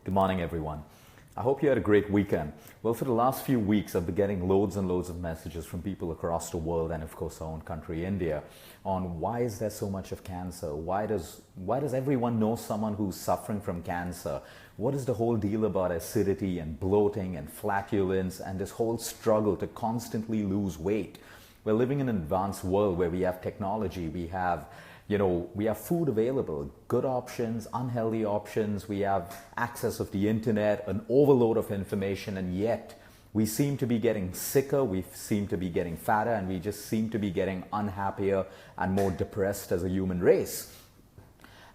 Good morning, everyone. I hope you had a great weekend. Well, for the last few weeks, I've been getting loads and loads of messages from people across the world and, of course, our own country, India, on why is there so much of cancer? Why does everyone know someone who's suffering from cancer? What is the whole deal about acidity and bloating and flatulence and this whole struggle to constantly lose weight? We're living in an advanced world where we have technology, we have food available, good options, unhealthy options, we have access of the internet, an overload of information, and yet we seem to be getting sicker, we seem to be getting fatter, and we just seem to be getting unhappier and more depressed as a human race.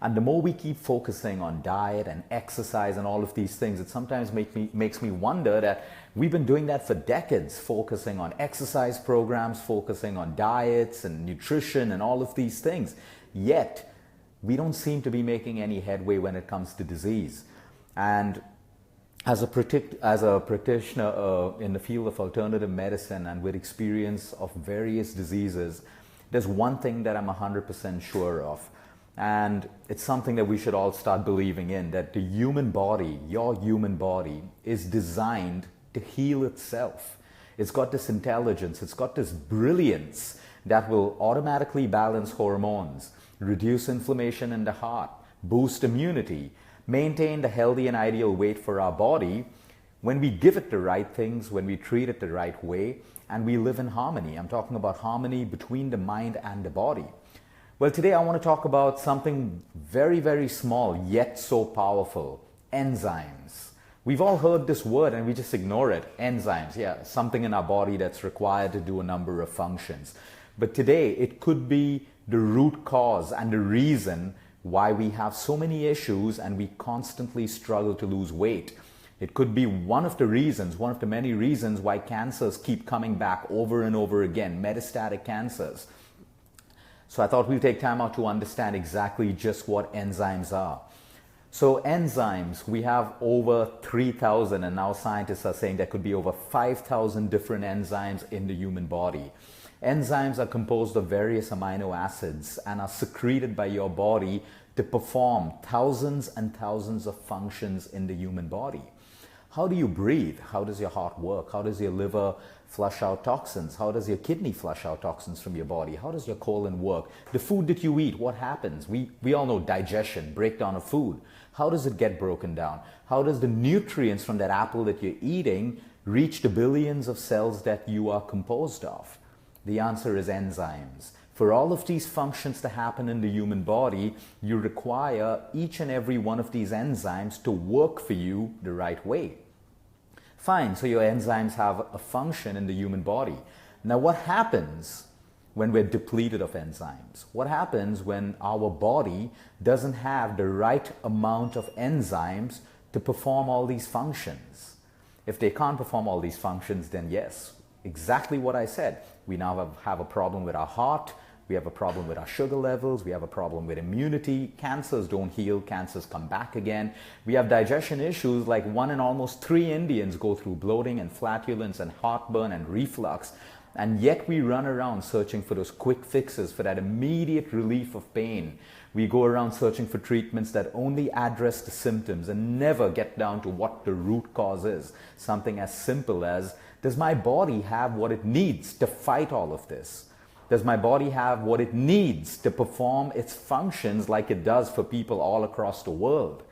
And the more we keep focusing on diet and exercise and all of these things, it sometimes makes me wonder that we've been doing that for decades, focusing on exercise programs, focusing on diets and nutrition and all of these things. Yet, we don't seem to be making any headway when it comes to disease. And as a practitioner in the field of alternative medicine and with experience of various diseases, there's one thing that I'm 100% sure of. And it's something that we should all start believing in, that the human body, your human body, is designed to heal itself. It's got this intelligence, it's got this brilliance that will automatically balance hormones, reduce inflammation in the heart, boost immunity, maintain the healthy and ideal weight for our body when we give it the right things, when we treat it the right way, and we live in harmony. I'm talking about harmony between the mind and the body. Well, today I want to talk about something very, very small, yet so powerful: enzymes. We've all heard this word and we just ignore it. Enzymes, yeah, something in our body that's required to do a number of functions. But today it could be the root cause and the reason why we have so many issues and we constantly struggle to lose weight. It could be one of the many reasons why cancers keep coming back over and over again, metastatic cancers. So I thought we'd take time out to understand exactly just what enzymes are. So enzymes, we have over 3,000, and now scientists are saying there could be over 5,000 different enzymes in the human body. Enzymes are composed of various amino acids and are secreted by your body to perform thousands and thousands of functions in the human body. How do you breathe? How does your heart work? How does your liver flush out toxins? How does your kidney flush out toxins from your body? How does your colon work? The food that you eat, what happens? We all know digestion, breakdown of food. How does it get broken down? How does the nutrients from that apple that you're eating reach the billions of cells that you are composed of? The answer is enzymes. For all of these functions to happen in the human body, you require each and every one of these enzymes to work for you the right way. Fine, so your enzymes have a function in the human body. Now, what happens when we're depleted of enzymes? What happens when our body doesn't have the right amount of enzymes to perform all these functions? If they can't perform all these functions, then yes, exactly what I said. We now have a problem with our heart, we have a problem with our sugar levels, we have a problem with immunity, cancers don't heal, cancers come back again. We have digestion issues, like 1 in almost 3 Indians go through bloating and flatulence and heartburn and reflux, and yet we run around searching for those quick fixes, for that immediate relief of pain. We go around searching for treatments that only address the symptoms and never get down to what the root cause is. Something as simple as, does my body have what it needs to fight all of this? Does my body have what it needs to perform its functions like it does for people all across the world?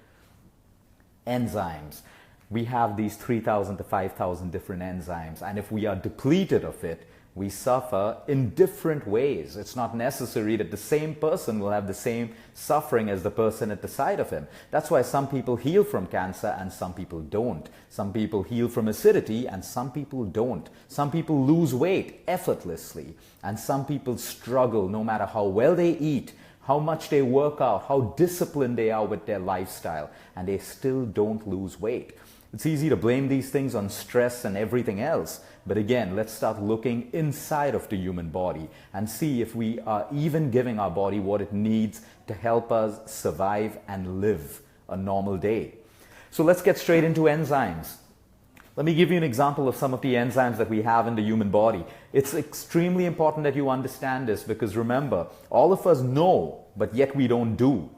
Enzymes. We have these 3,000 to 5,000 different enzymes, and if we are depleted of it, we suffer in different ways. It's not necessary that the same person will have the same suffering as the person at the side of him. That's why some people heal from cancer and some people don't. Some people heal from acidity and some people don't. Some people lose weight effortlessly and some people struggle no matter how well they eat, how much they work out, how disciplined they are with their lifestyle, and they still don't lose weight. It's easy to blame these things on stress and everything else. But again, let's start looking inside of the human body and see if we are even giving our body what it needs to help us survive and live a normal day. So let's get straight into enzymes. Let me give you an example of some of the enzymes that we have in the human body. It's extremely important that you understand this because remember, all of us know, but yet we don't do.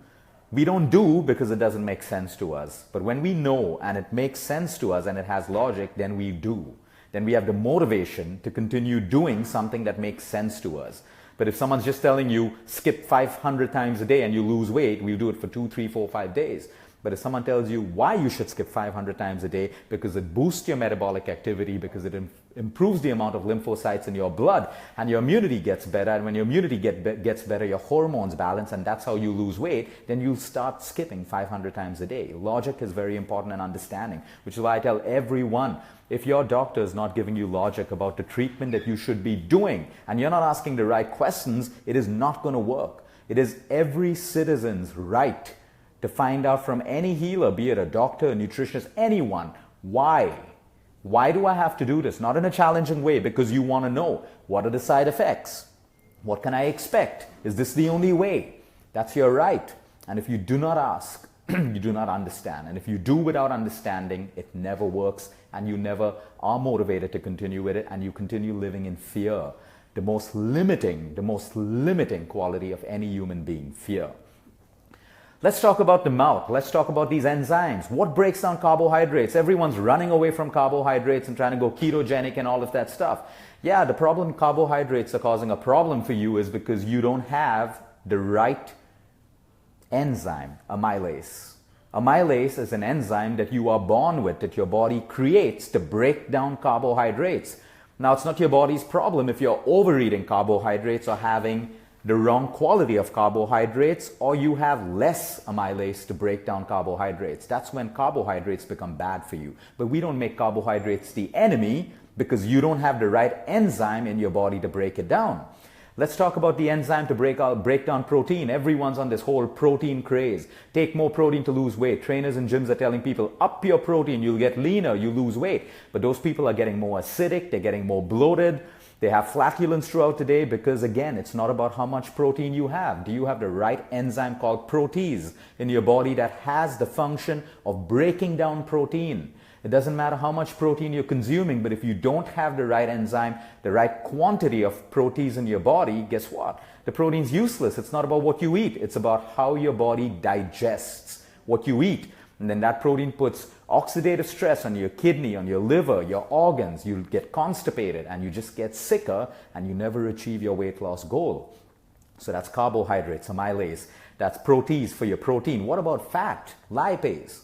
We don't do because it doesn't make sense to us. But when we know and it makes sense to us and it has logic, then we do. Then we have the motivation to continue doing something that makes sense to us. But if someone's just telling you skip 500 times a day and you lose weight, we'll do it for 2, 3, 4, 5 days. But if someone tells you why you should skip 500 times a day, because it boosts your metabolic activity, because it improves the amount of lymphocytes in your blood, and your immunity gets better, and when your immunity gets better, your hormones balance, and that's how you lose weight, then you start skipping 500 times a day. Logic is very important in understanding, which is why I tell everyone, if your doctor is not giving you logic about the treatment that you should be doing, and you're not asking the right questions, it is not going to work. It is every citizen's right to find out from any healer, be it a doctor, a nutritionist, anyone, why? Why do I have to do this? Not in a challenging way, because you want to know, what are the side effects? What can I expect? Is this the only way? That's your right. And if you do not ask, you do not understand. And if you do without understanding, it never works, and you never are motivated to continue with it, and you continue living in fear. The most limiting quality of any human being, fear. Let's talk about the mouth. Let's talk about these enzymes. What breaks down carbohydrates? Everyone's running away from carbohydrates and trying to go ketogenic and all of that stuff. Yeah, the problem carbohydrates are causing a problem for you is because you don't have the right enzyme, amylase. Amylase is an enzyme that you are born with, that your body creates to break down carbohydrates. Now, it's not your body's problem if you're overeating carbohydrates or having the wrong quality of carbohydrates, or you have less amylase to break down carbohydrates. That's when carbohydrates become bad for you. But we don't make carbohydrates the enemy because you don't have the right enzyme in your body to break it down. Let's talk about the enzyme to break down protein. Everyone's on this whole protein craze. Take more protein to lose weight. Trainers and gyms are telling people, up your protein, you'll get leaner, you lose weight. But those people are getting more acidic, they're getting more bloated. They have flatulence throughout the day because, again, it's not about how much protein you have. Do you have the right enzyme called protease in your body that has the function of breaking down protein? It doesn't matter how much protein you're consuming, but if you don't have the right enzyme, the right quantity of protease in your body, guess what? The protein's useless. It's not about what you eat. It's about how your body digests what you eat. And then that protein puts oxidative stress on your kidney, on your liver, your organs. You'll get constipated and you just get sicker and you never achieve your weight loss goal. So that's carbohydrates, amylase. That's protease for your protein. What about fat? Lipase.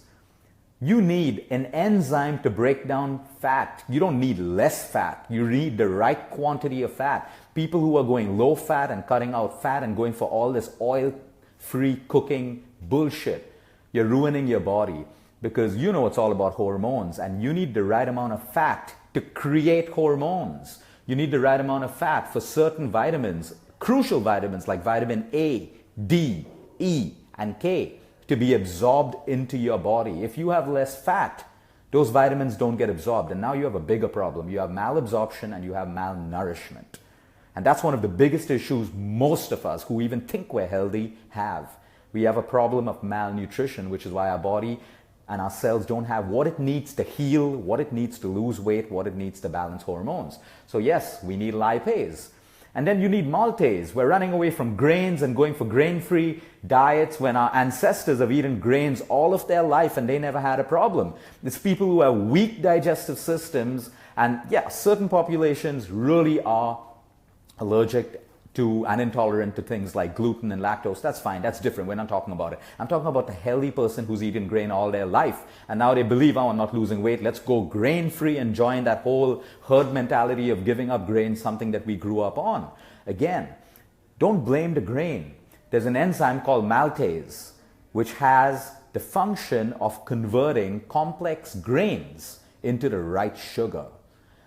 You need an enzyme to break down fat. You don't need less fat. You need the right quantity of fat. People who are going low fat and cutting out fat and going for all this oil-free cooking bullshit, you're ruining your body because you know it's all about hormones, and you need the right amount of fat to create hormones. You need the right amount of fat for certain vitamins, crucial vitamins like vitamin A, D, E, and K to be absorbed into your body. If you have less fat, those vitamins don't get absorbed, and now you have a bigger problem. You have malabsorption and you have malnourishment. And that's one of the biggest issues most of us who even think we're healthy have. We have a problem of malnutrition, which is why our body and our cells don't have what it needs to heal, what it needs to lose weight, what it needs to balance hormones. So yes, we need lipase. And then you need maltase. We're running away from grains and going for grain-free diets when our ancestors have eaten grains all of their life and they never had a problem. It's people who have weak digestive systems, and yeah, certain populations really are allergic to and intolerant to things like gluten and lactose. That's fine, that's different, we're not talking about it. I'm talking about the healthy person who's eaten grain all their life and now they believe, oh, I'm not losing weight, let's go grain free and join that whole herd mentality of giving up grain, something that we grew up on. Again, don't blame the grain. There's an enzyme called maltase which has the function of converting complex grains into the right sugar.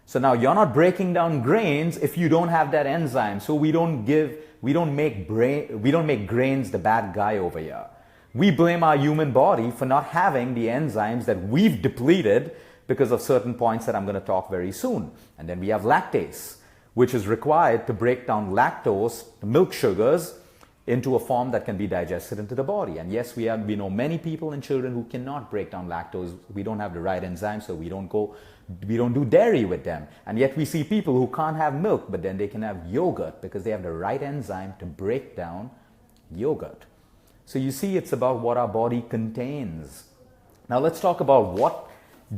So now you're not breaking down grains if you don't have that enzyme. So we don't make grains the bad guy over here. We blame our human body for not having the enzymes that we've depleted because of certain points that I'm going to talk very soon. And then we have lactase, which is required to break down lactose, the milk sugars, into a form that can be digested into the body. And yes, we know many people and children who cannot break down lactose. We don't have the right enzyme, so we don't do dairy with them. And yet we see people who can't have milk, but then they can have yogurt because they have the right enzyme to break down yogurt. So you see, it's about what our body contains. Now let's talk about what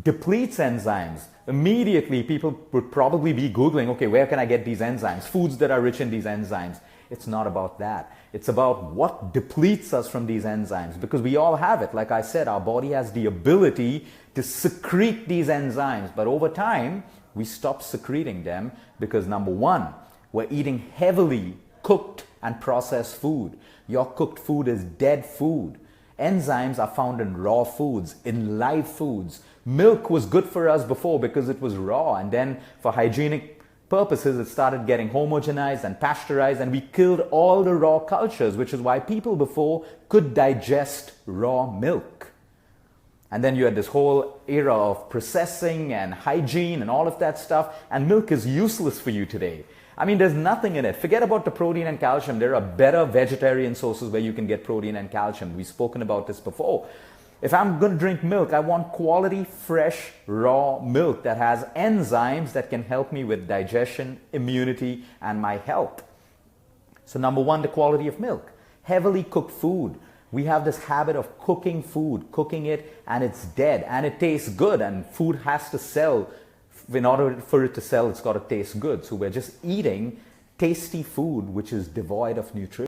depletes enzymes. Immediately, people would probably be Googling, okay, where can I get these enzymes? Foods that are rich in these enzymes. It's not about that. It's about what depletes us from these enzymes, because we all have it. Like I said, our body has the ability to secrete these enzymes, but over time, we stop secreting them because number one, we're eating heavily cooked and processed food. Your cooked food is dead food. Enzymes are found in raw foods, in live foods. Milk was good for us before because it was raw, and then for hygienic purposes it started getting homogenized and pasteurized, and we killed all the raw cultures, which is why people before could digest raw milk. And then you had this whole era of processing and hygiene and all of that stuff, and milk is useless for you today. I mean, there's nothing in it. Forget about the protein and calcium. There are better vegetarian sources where you can get protein and calcium. We've spoken about this before. If I'm going to drink milk, I want quality, fresh, raw milk that has enzymes that can help me with digestion, immunity, and my health. So number one, the quality of milk. Heavily cooked food. We have this habit of cooking food, cooking it, and it's dead, and it tastes good, and food has to sell. In order for it to sell, it's got to taste good. So we're just eating tasty food which is devoid of nutrition.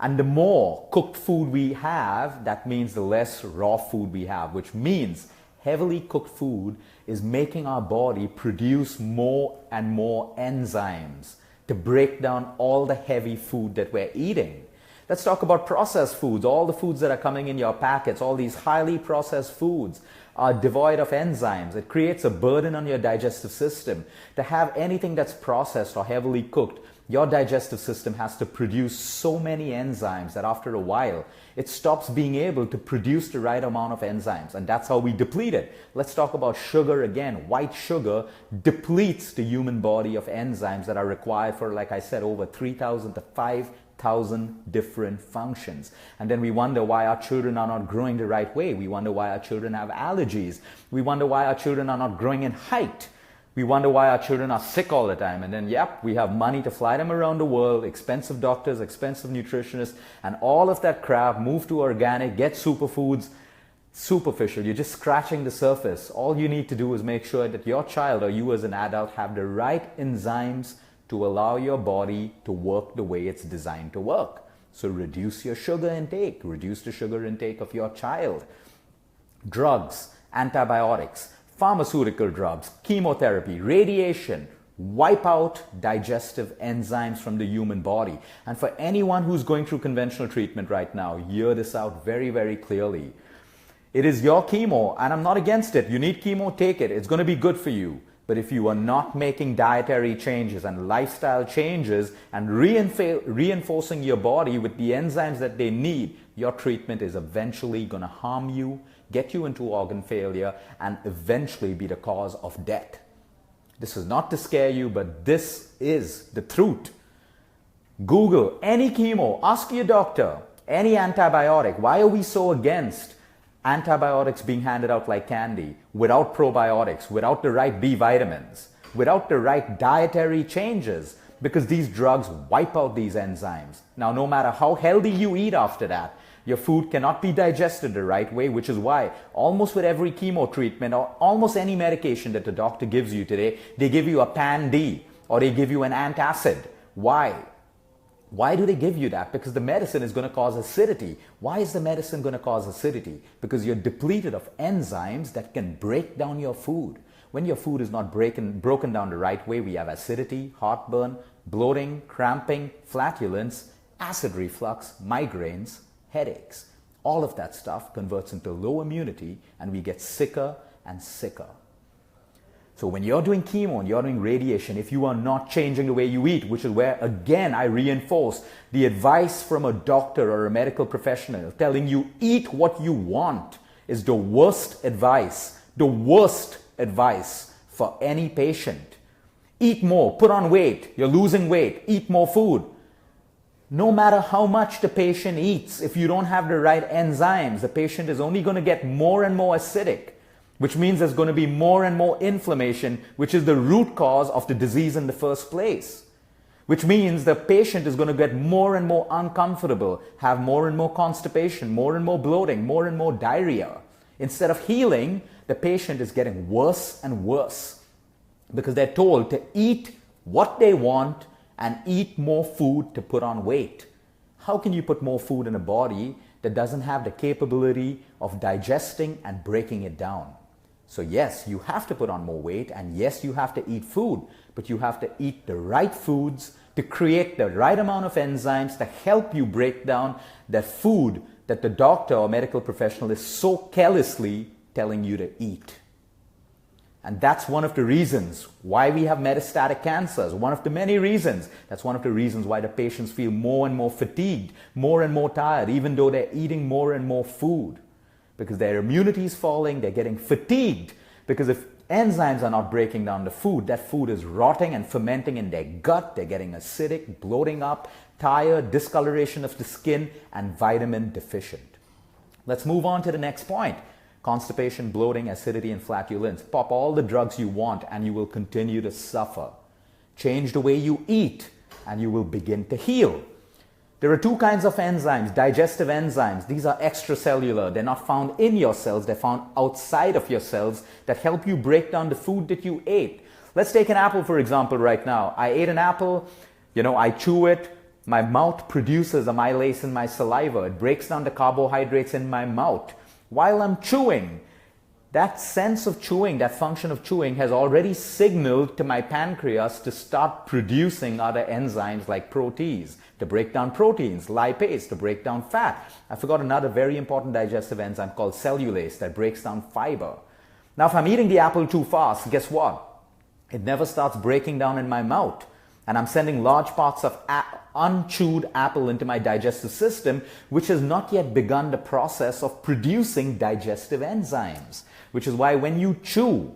And the more cooked food we have, that means the less raw food we have, which means heavily cooked food is making our body produce more and more enzymes to break down all the heavy food that we're eating. Let's talk about processed foods. All the foods that are coming in your packets, all these highly processed foods are devoid of enzymes. It creates a burden on your digestive system. To have anything that's processed or heavily cooked, your digestive system has to produce so many enzymes that after a while, it stops being able to produce the right amount of enzymes. And that's how we deplete it. Let's talk about sugar again. White sugar depletes the human body of enzymes that are required for, like I said, over 3,000 to 5,000 different functions. And then we wonder why our children are not growing the right way. We wonder why our children have allergies. We wonder why our children are not growing in height. We wonder why our children are sick all the time. And then, yep, we have money to fly them around the world, expensive doctors, expensive nutritionists, and all of that crap, move to organic, get superfoods. Superficial. You're just scratching the surface. All you need to do is make sure that your child or you as an adult have the right enzymes to allow your body to work the way it's designed to work. So reduce your sugar intake. Reduce the sugar intake of your child. Drugs, antibiotics, pharmaceutical drugs, chemotherapy, radiation, wipe out digestive enzymes from the human body. And for anyone who's going through conventional treatment right now, hear this out very, very clearly. It is your chemo, and I'm not against it. You need chemo, take it. It's going to be good for you. But if you are not making dietary changes and lifestyle changes and reinforcing your body with the enzymes that they need, your treatment is eventually going to harm you, get you into organ failure, and eventually be the cause of death. This is not to scare you, but this is the truth. Google any chemo, ask your doctor, any antibiotic. Why are we so against antibiotics being handed out like candy, without probiotics, without the right B vitamins, without the right dietary changes? Because these drugs wipe out these enzymes. Now, no matter how healthy you eat after that, your food cannot be digested the right way, which is why almost with every chemo treatment or almost any medication that the doctor gives you today, they give you a Pan-D or they give you an antacid. Why? Why do they give you that? Because the medicine is going to cause acidity. Why is the medicine going to cause acidity? Because you're depleted of enzymes that can break down your food. When your food is not broken down the right way, we have acidity, heartburn, bloating, cramping, flatulence, acid reflux, migraines, headaches. All of that stuff converts into low immunity and we get sicker and sicker. So when you're doing chemo and you're doing radiation, if you are not changing the way you eat, which is where, again, I reinforce the advice from a doctor or a medical professional telling you eat what you want is the worst advice for any patient. Eat more, put on weight, you're losing weight, eat more food. No matter how much the patient eats, if you don't have the right enzymes, the patient is only going to get more and more acidic, which means there's going to be more and more inflammation, which is the root cause of the disease in the first place. which means the patient is going to get more and more uncomfortable, have more and more constipation, more and more bloating, more and more diarrhea. Instead of healing, the patient is getting worse and worse because they're told to eat what they want and eat more food to put on weight. How can you put more food in a body that doesn't have the capability of digesting and breaking it down? So yes, you have to put on more weight, and yes, you have to eat food, but you have to eat the right foods to create the right amount of enzymes to help you break down that food that the doctor or medical professional is so carelessly telling you to eat. And that's one of the reasons why we have metastatic cancers, one of the many reasons. That's one of the reasons why the patients feel more and more fatigued, more and more tired, even though they're eating more and more food. Because their immunity is falling, they're getting fatigued. Because if enzymes are not breaking down the food, that food is rotting and fermenting in their gut. They're getting acidic, bloating up, tired, discoloration of the skin, and vitamin deficient. Let's move on to the next point. Constipation, bloating, acidity, and flatulence. Pop all the drugs you want and you will continue to suffer. Change the way you eat and you will begin to heal. There are two kinds of enzymes, digestive enzymes. These are extracellular. They're not found in your cells. They're found outside of your cells that help you break down the food that you ate. Let's take an apple, for example, right now. I ate an apple, I chew it. My mouth produces amylase in my saliva. It breaks down the carbohydrates in my mouth. While I'm chewing, that sense of chewing, that function of chewing has already signaled to my pancreas to start producing other enzymes like protease, to break down proteins, lipase, to break down fat. I forgot another very important digestive enzyme called cellulase that breaks down fiber. Now, if I'm eating the apple too fast, guess what? It never starts breaking down in my mouth. And I'm sending large parts of unchewed apple into my digestive system, which has not yet begun the process of producing digestive enzymes. Which is why when you chew,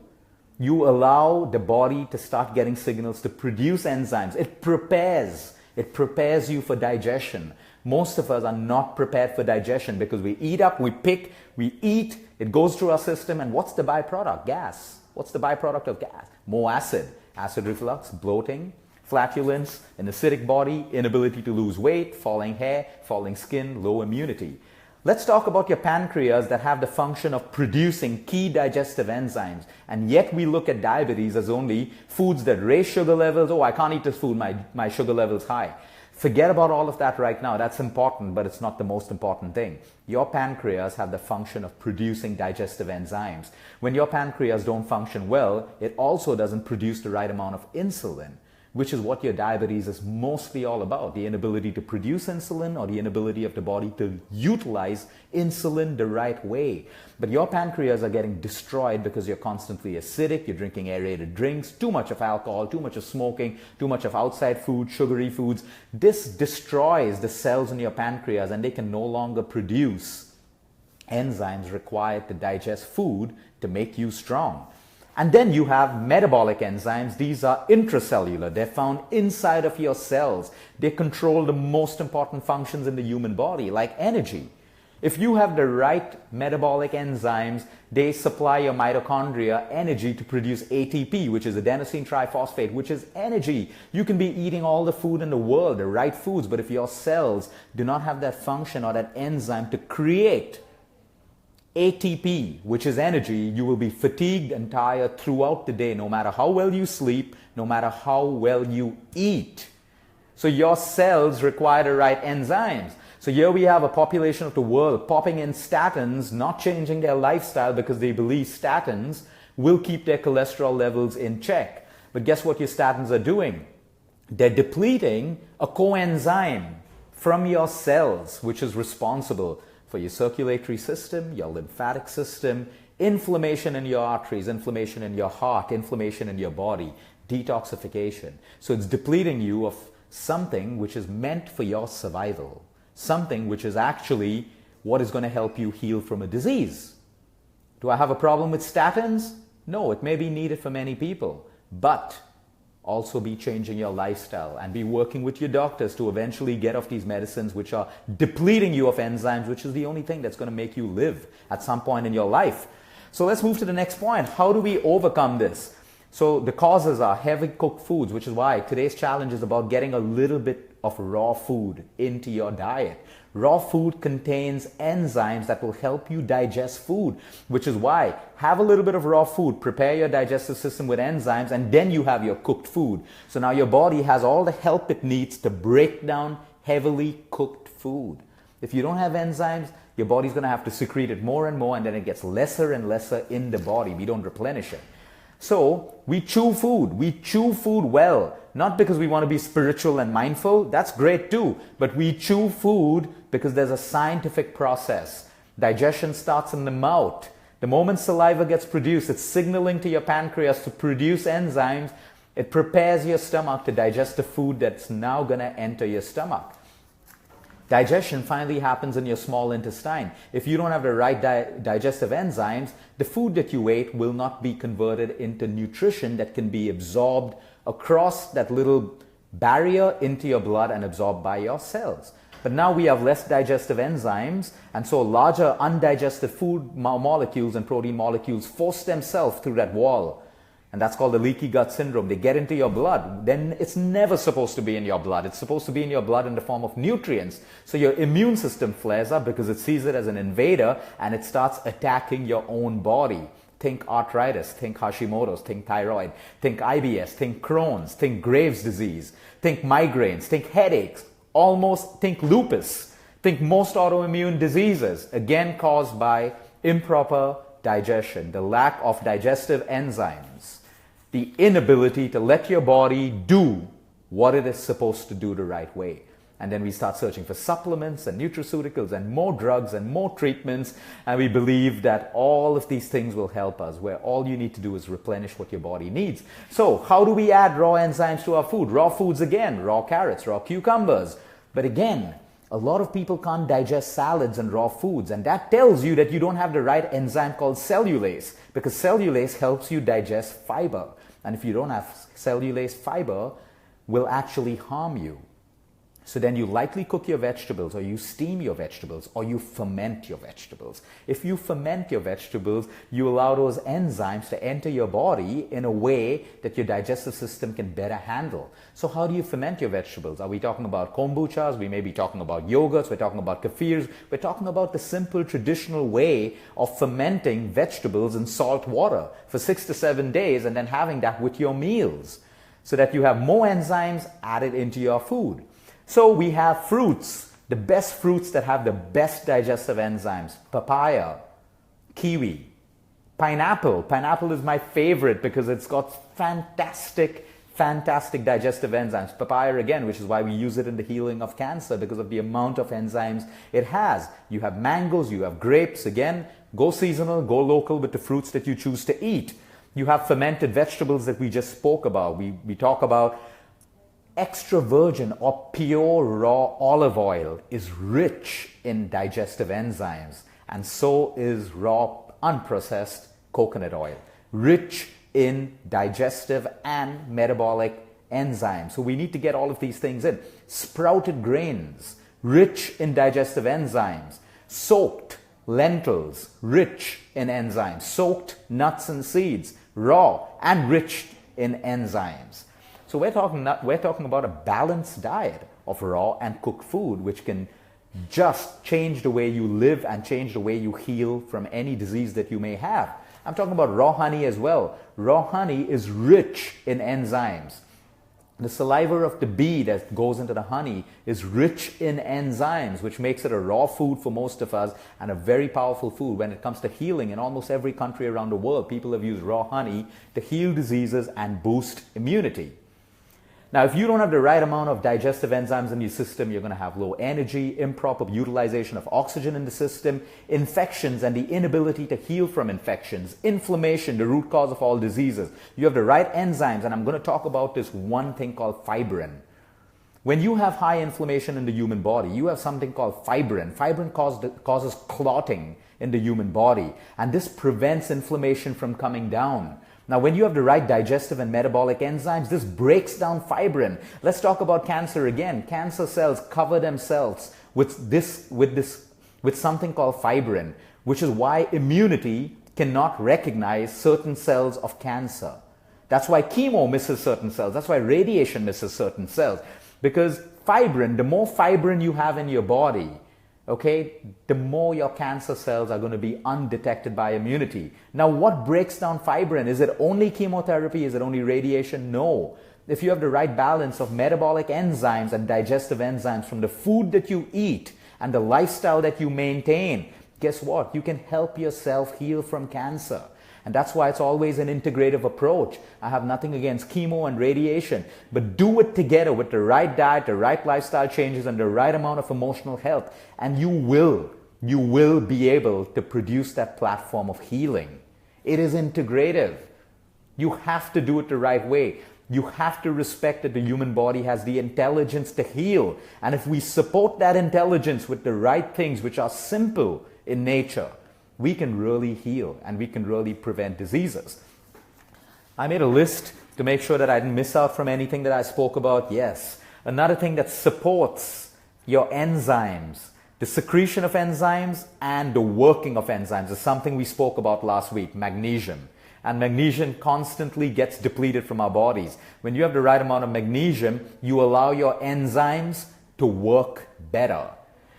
you allow the body to start getting signals to produce enzymes. It prepares you for digestion. Most of us are not prepared for digestion because we eat up, we pick, we eat, it goes through our system, and what's the byproduct? Gas. What's the byproduct of gas? More acid. Acid reflux, bloating, flatulence, an acidic body, inability to lose weight, falling hair, falling skin, low immunity. Let's talk about your pancreas that have the function of producing key digestive enzymes. And yet we look at diabetes as only foods that raise sugar levels. Oh, I can't eat this food, my sugar level's high. Forget about all of that right now. That's important, but it's not the most important thing. Your pancreas have the function of producing digestive enzymes. When your pancreas don't function well, it also doesn't produce the right amount of insulin, which is what your diabetes is mostly all about, the inability to produce insulin or the inability of the body to utilize insulin the right way. But your pancreas are getting destroyed because you're constantly acidic, you're drinking aerated drinks, too much of alcohol, too much of smoking, too much of outside food, sugary foods. This destroys the cells in your pancreas and they can no longer produce enzymes required to digest food to make you strong. And then you have metabolic enzymes. These are intracellular. They're found inside of your cells. They control the most important functions in the human body, like energy. If you have the right metabolic enzymes, they supply your mitochondria energy to produce ATP, which is adenosine triphosphate, which is energy. You can be eating all the food in the world, the right foods, but if your cells do not have that function or that enzyme to create ATP, which is energy, you will be fatigued and tired throughout the day, no matter how well you sleep, no matter how well you eat. So your cells require the right enzymes. So here we have a population of the world popping in statins, not changing their lifestyle because they believe statins will keep their cholesterol levels in check. But guess what your statins are doing? They're depleting a coenzyme from your cells, which is responsible for your circulatory system, your lymphatic system, inflammation in your arteries, inflammation in your heart, inflammation in your body, detoxification. So it's depleting you of something which is meant for your survival, something which is actually what is going to help you heal from a disease. Do I have a problem with statins? No, it may be needed for many people, but also be changing your lifestyle and be working with your doctors to eventually get off these medicines which are depleting you of enzymes, which is the only thing that's going to make you live at some point in your life. So let's move to the next point. How do we overcome this? So the causes are heavy cooked foods, which is why today's challenge is about getting a little bit of raw food into your diet. Raw food contains enzymes that will help you digest food, which is why have a little bit of raw food, prepare your digestive system with enzymes, and then you have your cooked food. So now your body has all the help it needs to break down heavily cooked food. If you don't have enzymes, your body's going to have to secrete it more and more, and then it gets lesser and lesser in the body. We don't replenish it. So we chew food. We chew food well, not because we want to be spiritual and mindful. That's great too. But we chew food because there's a scientific process. Digestion starts in the mouth. The moment saliva gets produced, it's signaling to your pancreas to produce enzymes. It prepares your stomach to digest the food that's now going to enter your stomach. Digestion finally happens in your small intestine. If you don't have the right digestive enzymes, the food that you ate will not be converted into nutrition that can be absorbed across that little barrier into your blood and absorbed by your cells. But now we have less digestive enzymes, and so larger undigested food molecules and protein molecules force themselves through that wall. And that's called the leaky gut syndrome. They get into your blood. Then it's never supposed to be in your blood. It's supposed to be in your blood in the form of nutrients. So your immune system flares up because it sees it as an invader and it starts attacking your own body. Think arthritis, think Hashimoto's, think thyroid, think IBS, think Crohn's, think Graves' disease, think migraines, think headaches, almost think lupus, think most autoimmune diseases, again caused by improper digestion, the lack of digestive enzymes. The inability to let your body do what it is supposed to do the right way. And then we start searching for supplements and nutraceuticals and more drugs and more treatments, and we believe that all of these things will help us, where all you need to do is replenish what your body needs. So how do we add raw enzymes to our food? Raw foods again, raw carrots, raw cucumbers. But again, a lot of people can't digest salads and raw foods, and that tells you that you don't have the right enzyme called cellulase, because cellulase helps you digest fiber. And if you don't have cellulase, fiber will actually harm you. So then you lightly cook your vegetables, or you steam your vegetables, or you ferment your vegetables. If you ferment your vegetables, you allow those enzymes to enter your body in a way that your digestive system can better handle. So how do you ferment your vegetables? Are we talking about kombuchas? We may be talking about yogurts. We're talking about kefirs. We're talking about the simple traditional way of fermenting vegetables in salt water for 6 to 7 days and then having that with your meals so that you have more enzymes added into your food. So we have fruits, the best fruits that have the best digestive enzymes: papaya, kiwi, pineapple. Pineapple is my favorite because it's got fantastic digestive enzymes. Papaya again, which is why we use it in the healing of cancer because of the amount of enzymes it has. You have mangoes, you have grapes. Again, go seasonal, go local with the fruits that you choose to eat. You have fermented vegetables that we just spoke about. We talk about extra virgin or pure raw olive oil is rich in digestive enzymes, and so is raw unprocessed coconut oil, rich in digestive and metabolic enzymes. So we need to get all of these things in. Sprouted grains, rich in digestive enzymes. Soaked lentils, rich in enzymes. Soaked nuts and seeds, raw and rich in enzymes. So we're talking about a balanced diet of raw and cooked food, which can just change the way you live and change the way you heal from any disease that you may have. I'm talking about raw honey as well. Raw honey is rich in enzymes. The saliva of the bee that goes into the honey is rich in enzymes, which makes it a raw food for most of us and a very powerful food when it comes to healing. In almost every country around the world, people have used raw honey to heal diseases and boost immunity. Now, if you don't have the right amount of digestive enzymes in your system, you're going to have low energy, improper utilization of oxygen in the system, infections and the inability to heal from infections, inflammation, the root cause of all diseases. You have the right enzymes, and I'm going to talk about this one thing called fibrin. When you have high inflammation in the human body, you have something called fibrin. Fibrin causes clotting in the human body, and this prevents inflammation from coming down. Now, when you have the right digestive and metabolic enzymes, this breaks down fibrin. Let's talk about cancer again. Cancer cells cover themselves with something called fibrin, which is why immunity cannot recognize certain cells of cancer. That's why chemo misses certain cells. That's why radiation misses certain cells. Because fibrin, the more fibrin you have in your body, okay, the more your cancer cells are going to be undetected by immunity. Now, what breaks down fibrin? Is it only chemotherapy? Is it only radiation? No. If you have the right balance of metabolic enzymes and digestive enzymes from the food that you eat and the lifestyle that you maintain, guess what? You can help yourself heal from cancer. And that's why it's always an integrative approach. I have nothing against chemo and radiation, but do it together with the right diet, the right lifestyle changes, and the right amount of emotional health. And you will be able to produce that platform of healing. It is integrative. You have to do it the right way. You have to respect that the human body has the intelligence to heal. And if we support that intelligence with the right things, which are simple in nature, we can really heal and we can really prevent diseases. I made a list to make sure that I didn't miss out from anything that I spoke about. Yes. Another thing that supports your enzymes, the secretion of enzymes and the working of enzymes, is something we spoke about last week, magnesium. And magnesium constantly gets depleted from our bodies. When you have the right amount of magnesium, you allow your enzymes to work better.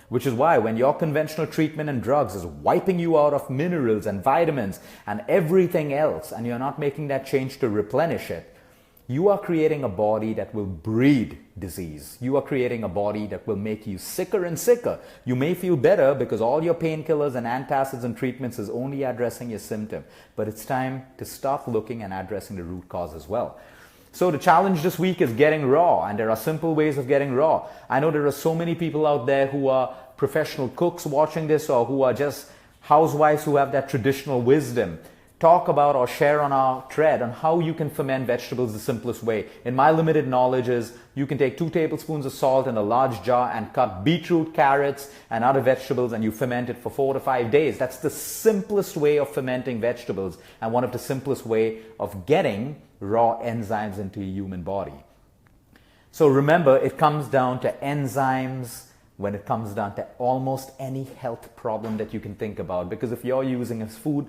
Which is why when your conventional treatment and drugs is wiping you out of minerals and vitamins and everything else, and you're not making that change to replenish it, you are creating a body that will breed disease. You are creating a body that will make you sicker and sicker. You may feel better because all your painkillers and antacids and treatments is only addressing your symptom. But it's time to start looking and addressing the root cause as well. So the challenge this week is getting raw, and there are simple ways of getting raw. I know there are so many people out there who are professional cooks watching this, or who are just housewives who have that traditional wisdom. Talk about or share on our thread on how you can ferment vegetables the simplest way. In my limited knowledge is you can take 2 tablespoons of salt in a large jar and cut beetroot, carrots, and other vegetables, and you ferment it for 4 to 5 days. That's the simplest way of fermenting vegetables and one of the simplest way of getting raw enzymes into your human body. So remember, it comes down to enzymes when it comes down to almost any health problem that you can think about. Because if you're using food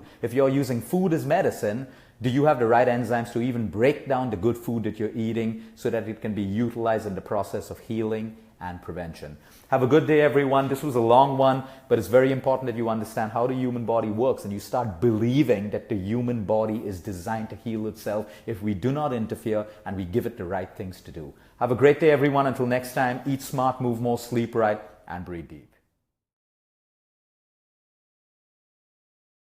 as medicine, do you have the right enzymes to even break down the good food that you're eating so that it can be utilized in the process of healing and prevention? Have a good day, everyone. This was a long one, but it's very important that you understand how the human body works and you start believing that the human body is designed to heal itself if we do not interfere and we give it the right things to do. Have a great day, everyone. Until next time, eat smart, move more, sleep right, and breathe deep.